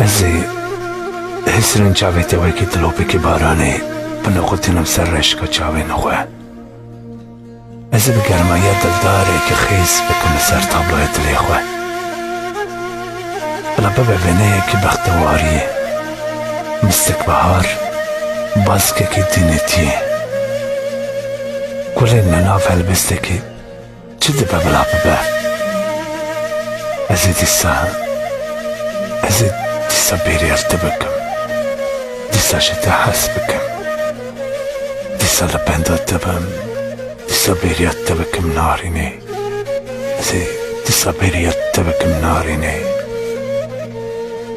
ازی حسرین چاوی توی که دلوپی که بارانی بنقوتینم سر رشکا چاوی نخواه. ازی بگرمایی دلداری که خیز بکن سر تابلوی دلی خواه. بلا ببینه که بختواریه مستک بهار باز که دینتیه کلی نناف هلبسته که چه دی ببلا ببه. ازی دیسا بیری ارتبکم، دیسا شده حس بکم، دیسا لبندات دبم، دیسا بیری ارتبکم نارینه. ازی دیسا بیری ارتبکم نارینه.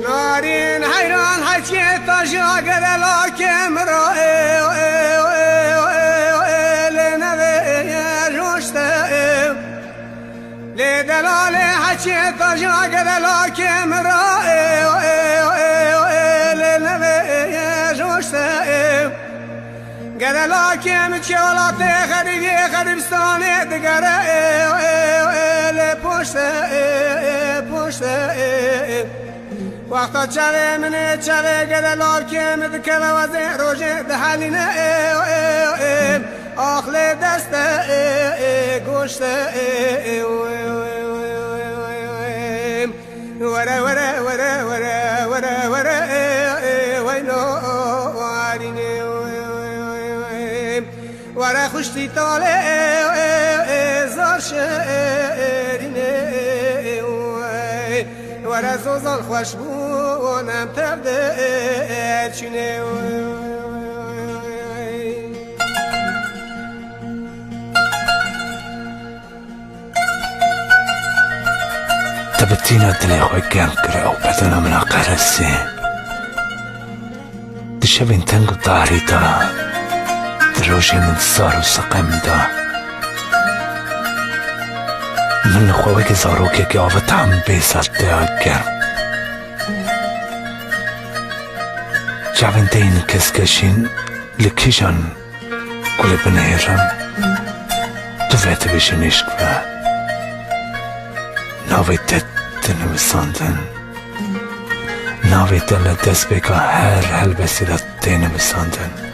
نارين حيران حكيت شاقر لكن رأي لنبي جوشته لدلالي حكيت شاقر لكن رأي لنبي جوشته قال لكن تشولاتي خريجي خربستاني دقرأي لبوشته وقتا چاوه منه چاوه گده لاب که مدکه و وزه روژه ده حالینه آخل دسته گوشته وره وره وره وره وره وره وینو وارینه وره خوشتی تاله زار شرینه وره زوزان خوش بونم تبده چینه تبتينا دلي خوي كانكر او بدنا من قرسي دشبين تنقو داري دا دروجي من صار وسقم دا من خويك زاروكي قاوت عم بيسات دا جابن دين كسكشين لكيجان كل بنيرم دفعت بيشن يشكبه ناوی تنم ساندن ناوی دل دست بکا هر حل بسیدت تینم ساندن